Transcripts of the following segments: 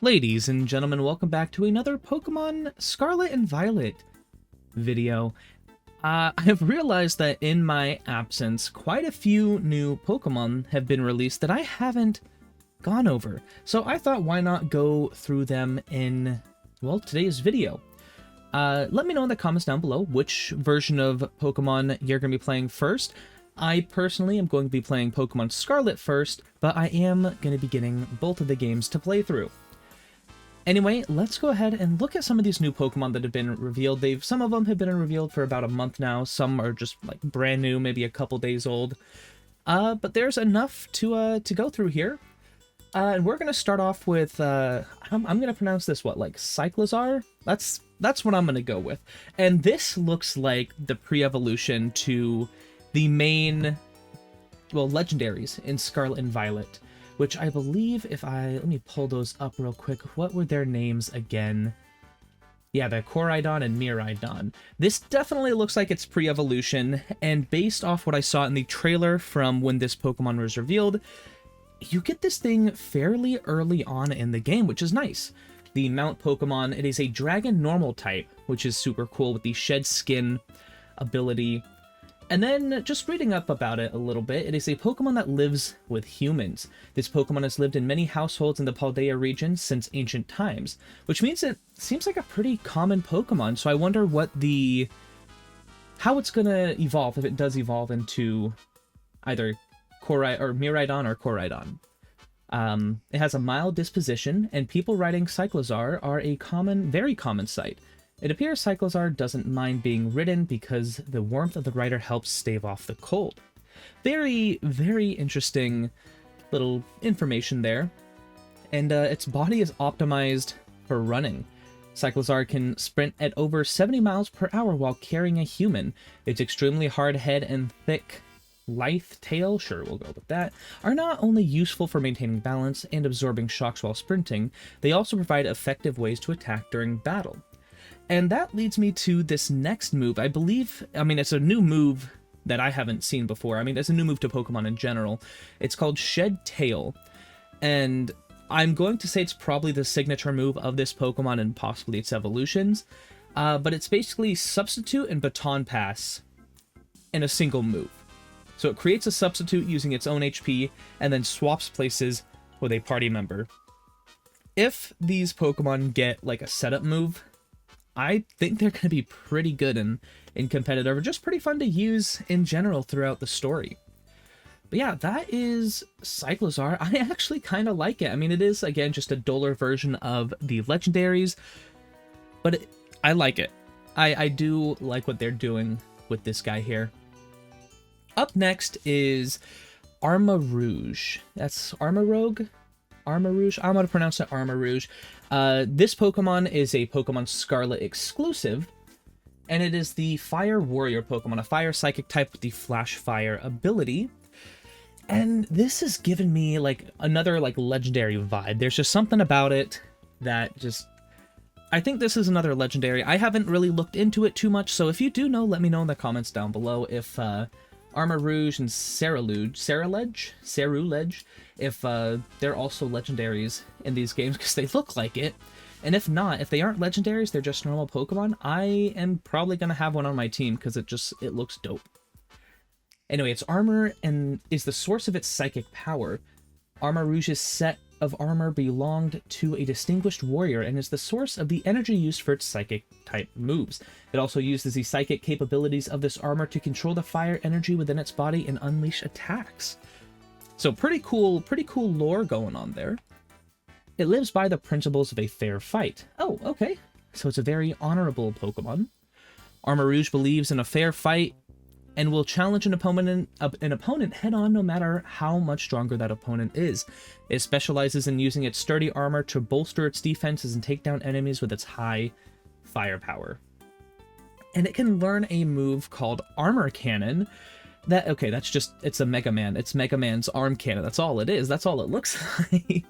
Ladies and gentlemen, welcome back to another Pokemon Scarlet and Violet video. I have realized that in my absence, quite a few new Pokemon have been released that I haven't gone over. So I thought, why not go through them in, well, today's video. Let me know in the comments down below which version of Pokemon you're going to be playing first. I personally am going to be playing Pokemon Scarlet first, but I am going to be getting both of the games to play through. Anyway, let's go ahead and look at some of these new Pokemon that have been revealed. Some of them have been revealed for about a month now. Some are just like brand new, maybe a couple days old. But there's enough to go through here. And we're gonna start off with I'm gonna pronounce this like Cyclizar. That's what I'm gonna go with. And this looks like the pre-evolution to the main, well, legendaries in Scarlet and Violet, which I believe, let me pull those up real quick. What were their names again? Yeah, the Koraidon and Miraidon. This definitely looks like it's pre-evolution, and based off what I saw in the trailer from when this Pokemon was revealed, you get this thing fairly early on in the game, which is nice. The Mount Pokemon, it is a Dragon Normal type, which is super cool with the Shed Skin ability. And then, just reading up about it a little bit, it is a Pokemon that lives with humans. This Pokemon has lived in many households in the Paldea region since ancient times, which means it seems like a pretty common Pokemon, so I wonder how it's gonna evolve, if it does evolve into either Miraidon or Koraidon. It has a mild disposition, and people riding Cyclizar are a very common sight. It appears Cyclizar doesn't mind being ridden because the warmth of the rider helps stave off the cold. Very, very interesting little information there. And its body is optimized for running. Cyclizar can sprint at over 70 miles per hour while carrying a human. Its extremely hard head and thick, lithe tail, sure, we'll go with that, are not only useful for maintaining balance and absorbing shocks while sprinting, they also provide effective ways to attack during battle. And that leads me to this next move. I mean, it's a new move that I haven't seen before. I mean, it's a new move to Pokemon in general. It's called Shed Tail. And I'm going to say it's probably the signature move of this Pokemon and possibly its evolutions. But it's basically Substitute and Baton Pass in a single move. So it creates a substitute using its own HP and then swaps places with a party member. If these Pokemon get like a setup move, I think they're going to be pretty good in competitive, or just pretty fun to use in general throughout the story. But yeah, that is Cyclizar. I actually kind of like it. I mean, it is, again, just a duller version of the legendaries, but I like it. I do like what they're doing with this guy here. Up next is Armarouge. That's Armarouge? Armarouge? I'm going to pronounce it Armarouge. This Pokemon is a Pokemon Scarlet exclusive, and it is the Fire Warrior Pokemon, a Fire Psychic type with the Flash Fire ability. And this has given me like another like legendary vibe. There's just something about it that just, I think this is another legendary. I haven't really looked into it too much, so if you do know, let me know in the comments down below if Armarouge and Cerulege, if they're also legendaries in these games, because they look like it. And if not, if they aren't legendaries, they're just normal Pokemon, I am probably going to have one on my team because it looks dope. Anyway, its armor and is the source of its psychic power. Armarouge's set of armor belonged to a distinguished warrior and is the source of the energy used for its psychic type moves. It also uses the psychic capabilities of this armor to control the fire energy within its body and unleash attacks. So pretty cool lore going on there. It lives by the principles of a fair fight. Oh, okay. So it's a very honorable Pokemon. Armarouge believes in a fair fight and will challenge an opponent head-on no matter how much stronger that opponent is. It specializes in using its sturdy armor to bolster its defenses and take down enemies with its high firepower. And it can learn a move called Armor Cannon. It's a Mega Man. It's Mega Man's arm cannon. That's all it is. That's all it looks like.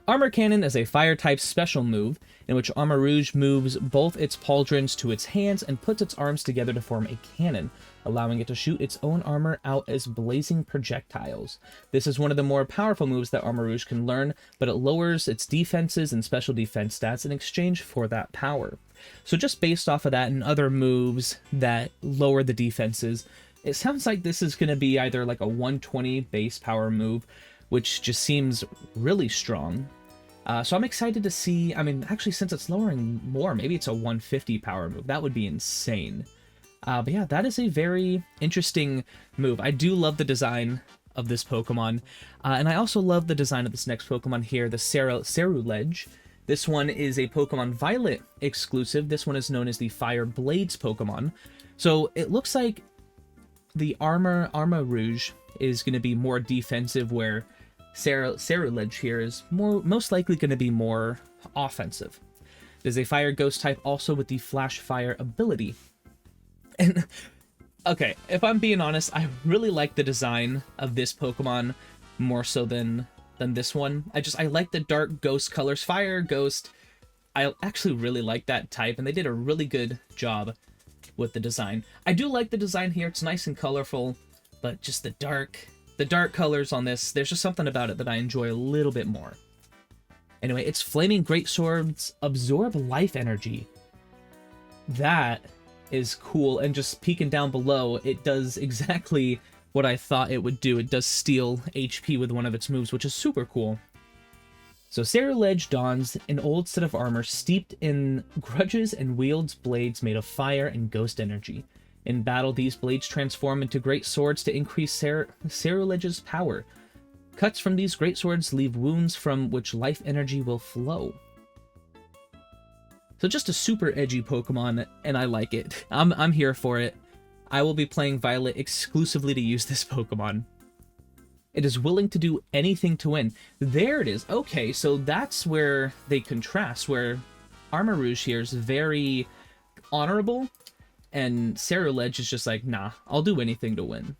Armor Cannon is a fire-type special move, in which Armarouge moves both its pauldrons to its hands and puts its arms together to form a cannon, allowing it to shoot its own armor out as blazing projectiles. This is one of the more powerful moves that Armarouge can learn, but it lowers its defenses and special defense stats in exchange for that power. So just based off of that and other moves that lower the defenses, it sounds like this is going to be either like a 120 base power move, which just seems really strong. So I'm excited to see, I mean, actually, since it's lowering more, maybe it's a 150 power move. That would be insane. But yeah, that is a very interesting move. I do love the design of this Pokemon. And I also love the design of this next Pokemon here, the Cerulege. This one is a Pokemon Violet exclusive. This one is known as the Fire Blades Pokemon. So it looks like the Armarouge is going to be more defensive, where Cerulege here is most likely going to be more offensive. There's a Fire Ghost type also with the Flash Fire ability. And, okay, if I'm being honest, I really like the design of this Pokemon more so than this one. I like the dark ghost colors. Fire Ghost, I actually really like that type, and they did a really good job with the design. I do like the design here. It's nice and colorful, but just the dark colors on this, there's just something about it that I enjoy a little bit more. Anyway, its Flaming Great Swords absorb life energy. That is cool, and just peeking down below, it does exactly what I thought it would do. It does steal HP with one of its moves, which is super cool. So Cerulege dons an old set of armor steeped in grudges and wields blades made of fire and ghost energy. In battle, these blades transform into great swords to increase Cerulege's power. Cuts from these great swords leave wounds from which life energy will flow. So just a super edgy Pokemon, and I like it. I'm here for it. I will be playing Violet exclusively to use this Pokemon. It is willing to do anything to win. There it is. Okay, so that's where they contrast, where Armarouge here is very honorable, and Cerulege is just like, nah, I'll do anything to win.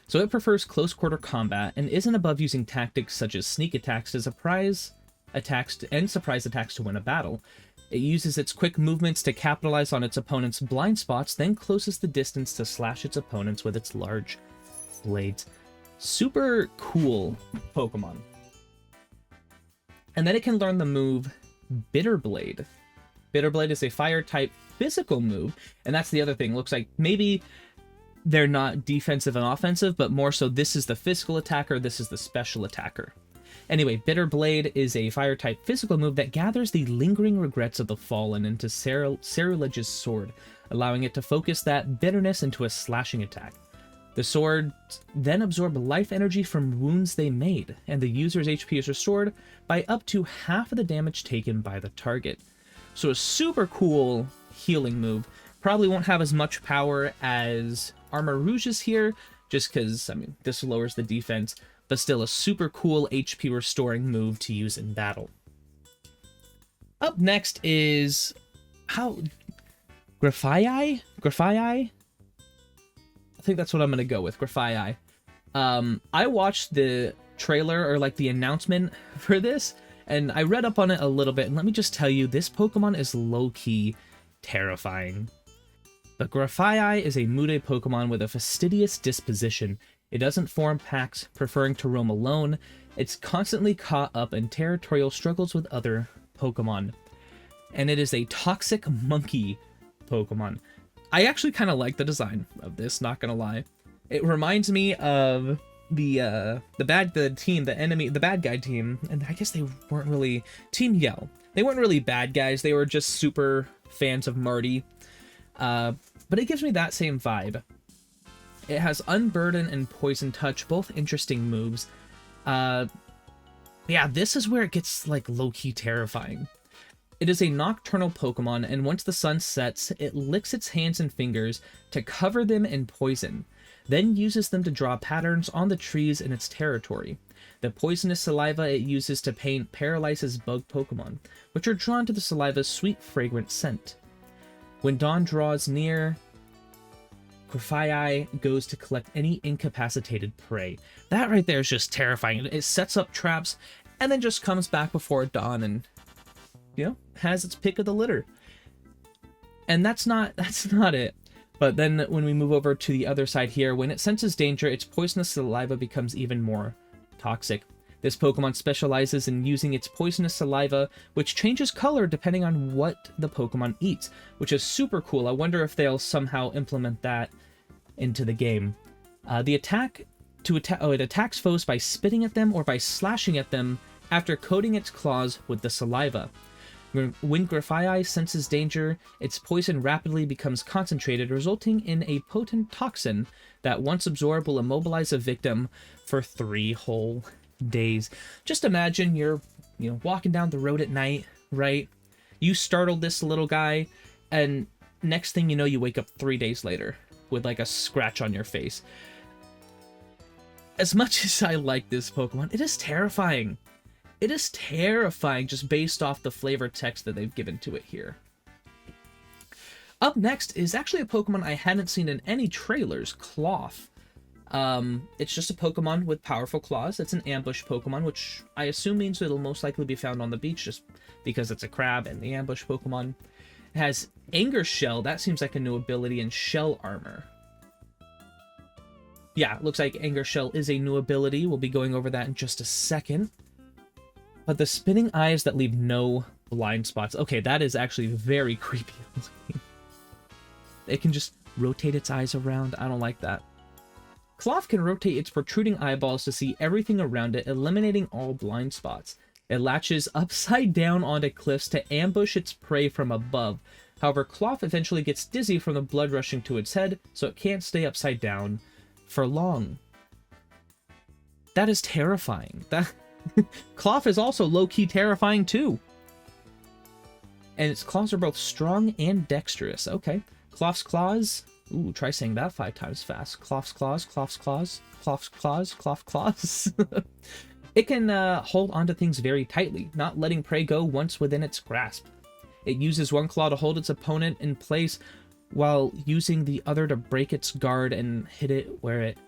So it prefers close quarter combat and isn't above using tactics such as sneak attacks to surprise attacks and surprise attacks to win a battle. It uses its quick movements to capitalize on its opponent's blind spots, then closes the distance to slash its opponents with its large blades. Super cool Pokemon. And then it can learn the move Bitter Blade. Bitter Blade is a fire-type physical move, and that's the other thing. Looks like maybe they're not defensive and offensive, but more so this is the physical attacker, this is the special attacker. Anyway, Bitter Blade is a fire-type physical move that gathers the lingering regrets of the fallen into Cerulege's sword, allowing it to focus that bitterness into a slashing attack. The sword then absorbs life energy from wounds they made, and the user's HP is restored by up to half of the damage taken by the target. So a super cool healing move. Probably won't have as much power as Armarouge's here, just because, I mean, this lowers the defense, but still a super cool HP restoring move to use in battle. Up next is Grafaiai? I think that's what I'm going to go with, Grafaiai. I watched the trailer, or like the announcement for this, and I read up on it a little bit, and let me just tell you, this Pokemon is low-key terrifying. But Grafaiai is a Mude Pokemon with a fastidious disposition. It doesn't form packs, preferring to roam alone. It's constantly caught up in territorial struggles with other Pokemon. And it is a toxic monkey Pokemon. I actually kind of like the design of this, not gonna lie. It reminds me of the bad guy team, and I guess they weren't really Team Yell. They weren't really bad guys. They were just super fans of Marty. But it gives me that same vibe. It has Unburden and Poison Touch, both interesting moves. Yeah, this is where it gets like low-key terrifying. It is a nocturnal Pokemon, and once the sun sets, it licks its hands and fingers to cover them in poison, then uses them to draw patterns on the trees in its territory. The poisonous saliva it uses to paint paralyzes bug Pokemon, which are drawn to the saliva's sweet, fragrant scent. When dawn draws near, Grafaiai goes to collect any incapacitated prey. That right there is just terrifying. It sets up traps and then just comes back before dawn and, you know, has its pick of the litter. And that's not it. But then when we move over to the other side here, when it senses danger, its poisonous saliva becomes even more toxic. This Pokemon specializes in using its poisonous saliva, which changes color depending on what the Pokemon eats, which is super cool. I wonder if they'll somehow implement that into the game. It attacks foes by spitting at them or by slashing at them after coating its claws with the saliva. When Grafaiai senses danger, its poison rapidly becomes concentrated, resulting in a potent toxin that once absorbed will immobilize a victim for 3 whole days. Just imagine you're, walking down the road at night, right? You startled this little guy, and next thing you know, you wake up 3 days later with like a scratch on your face. As much as I like this Pokemon, it is terrifying. It is terrifying just based off the flavor text that they've given to it here. Up next is actually a Pokemon I hadn't seen in any trailers, Cloth. It's just a Pokemon with powerful claws. It's an ambush Pokemon, which I assume means it'll most likely be found on the beach just because it's a crab and the ambush Pokemon. It has Anger Shell. That seems like a new ability, and Shell Armor. Yeah, looks like Anger Shell is a new ability. We'll be going over that in just a second. But the spinning eyes that leave no blind spots. Okay, that is actually very creepy. It can just rotate its eyes around. I don't like that. Cloth can rotate its protruding eyeballs to see everything around it, eliminating all blind spots. It latches upside down onto cliffs to ambush its prey from above. However, Cloth eventually gets dizzy from the blood rushing to its head, so it can't stay upside down for long. That is terrifying. Cloth is also low-key terrifying too. And its claws are both strong and dexterous. Okay. Cloth's claws. Ooh, try saying that 5 times fast. Cloth's claws, Cloth's claws, Cloth's claws, Cloth claws. It can hold onto things very tightly, not letting prey go once within its grasp. It uses one claw to hold its opponent in place while using the other to break its guard and hit it where it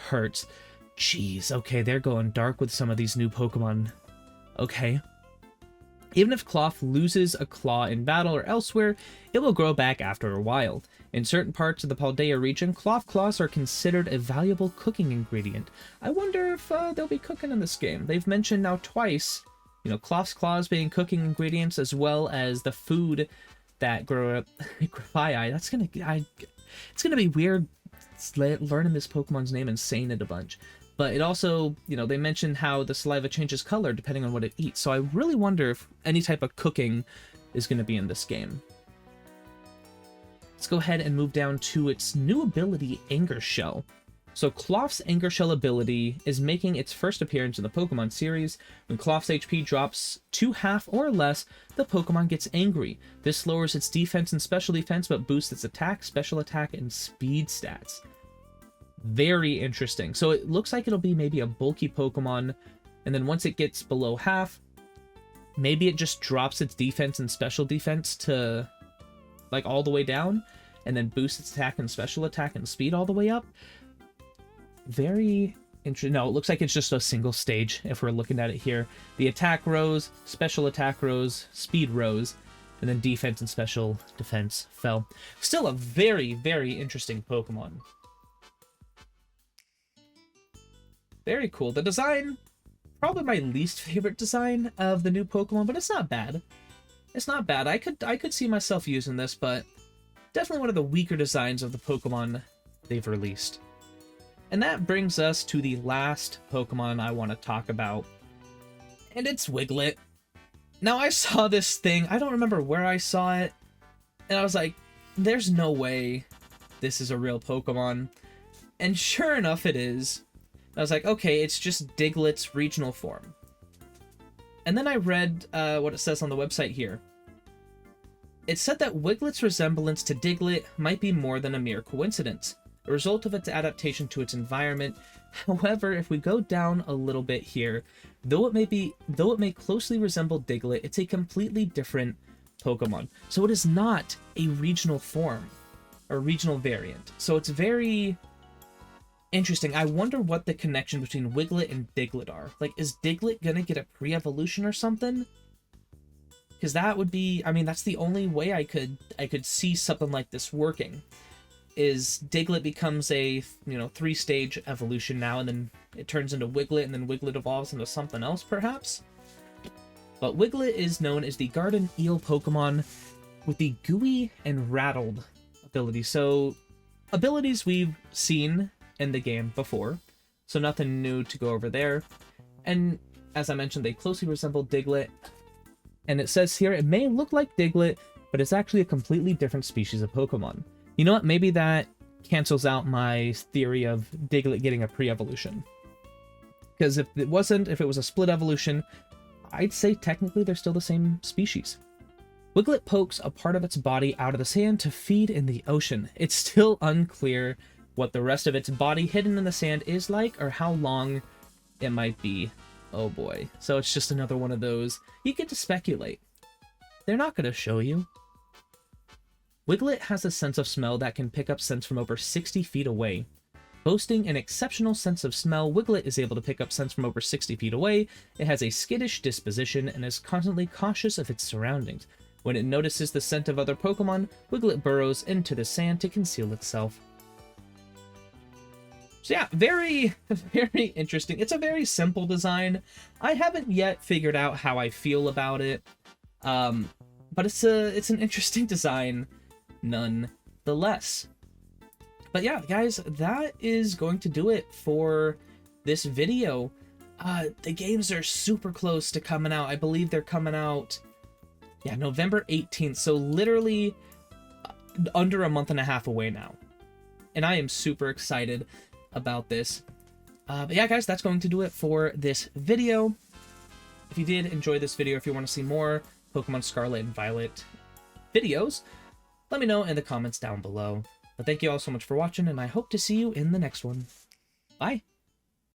hurts. Jeez, okay, they're going dark with some of these new Pokemon. Okay. Even if Cloth loses a claw in battle or elsewhere, it will grow back after a while. In certain parts of the Paldea region, Cloth claws are considered a valuable cooking ingredient. I wonder if they'll be cooking in this game. They've mentioned now twice, Cloth's claws being cooking ingredients, as well as the food that grow up. Grafaiai. It's gonna be weird learning this Pokemon's name and saying it a bunch. But it also, they mentioned how the saliva changes color depending on what it eats. So I really wonder if any type of cooking is going to be in this game. Let's go ahead and move down to its new ability, Anger Shell. So Cloth's Anger Shell ability is making its first appearance in the Pokemon series. When Cloth's HP drops to half or less, the Pokemon gets angry. This lowers its defense and special defense, but boosts its attack, special attack, and speed stats. Very interesting. So it looks like it'll be maybe a bulky Pokemon, and then once it gets below half, maybe it just drops its defense and special defense to like all the way down, and then boosts its attack and special attack and speed all the way up. Very interesting. No, it looks like it's just a single stage if we're looking at it here. The attack rose, special attack rose, speed rose, and then defense and special defense fell. Still a very, very interesting Pokemon. Very cool. The design, probably my least favorite design of the new Pokemon, but it's not bad. It's not bad. I could see myself using this, but definitely one of the weaker designs of the Pokemon they've released. And that brings us to the last Pokemon I want to talk about, and it's Wiglet. Now, I saw this thing, I don't remember where I saw it, and I was like, there's no way this is a real Pokemon. And sure enough, it is. I was like, okay, it's just Diglett's regional form. And then I read what it says on the website here. It said that Wiglet's resemblance to Diglett might be more than a mere coincidence, a result of its adaptation to its environment. However, if we go down a little bit here, though it may closely resemble Diglett, it's a completely different Pokemon. So it is not a regional form, or regional variant. So it's very Interesting. I wonder what the connection between Wiglet and Diglett are. Like, is Diglett gonna get a pre-evolution or something? Because that would be, I mean, that's the only way I could see something like this working. Is Diglett becomes a, you know, 3-stage evolution now, and then it turns into Wiglet, and then Wiglet evolves into something else, perhaps? But Wiglet is known as the Garden Eel Pokemon with the Gooey and Rattled ability. So, abilities we've seen in the game before, so nothing new to go over there. And as I mentioned, they closely resemble Diglett. And it says here, it may look like Diglett, but it's actually a completely different species of Pokemon. You know what? Maybe that cancels out my theory of Diglett getting a pre-evolution. Because if it was a split evolution, I'd say technically they're still the same species. Wiglet pokes a part of its body out of the sand to feed in the ocean. It's still unclear what the rest of its body hidden in the sand is like, or how long it might be. Oh boy. So it's just another one of those. You get to speculate. They're not going to show you. Wiglet has a sense of smell that can pick up scents from over 60 feet away. Boasting an exceptional sense of smell, Wiglet is able to pick up scents from over 60 feet away. It has a skittish disposition and is constantly cautious of its surroundings. When it notices the scent of other Pokemon, Wiglet burrows into the sand to conceal itself. So yeah, very, very interesting. It's a very simple design. I haven't yet figured out how I feel about it, but it's an interesting design nonetheless. But yeah, guys, that is going to do it for this video. The games are super close to coming out. I believe they're coming out, yeah, November 18th. So literally under a month and a half away now. And I am super excited about this. But yeah, guys, that's going to do it for this video. If you did enjoy this video, if you want to see more Pokemon Scarlet and Violet videos, let me know in the comments down below. But thank you all so much for watching, and I hope to see you in the next one. Bye!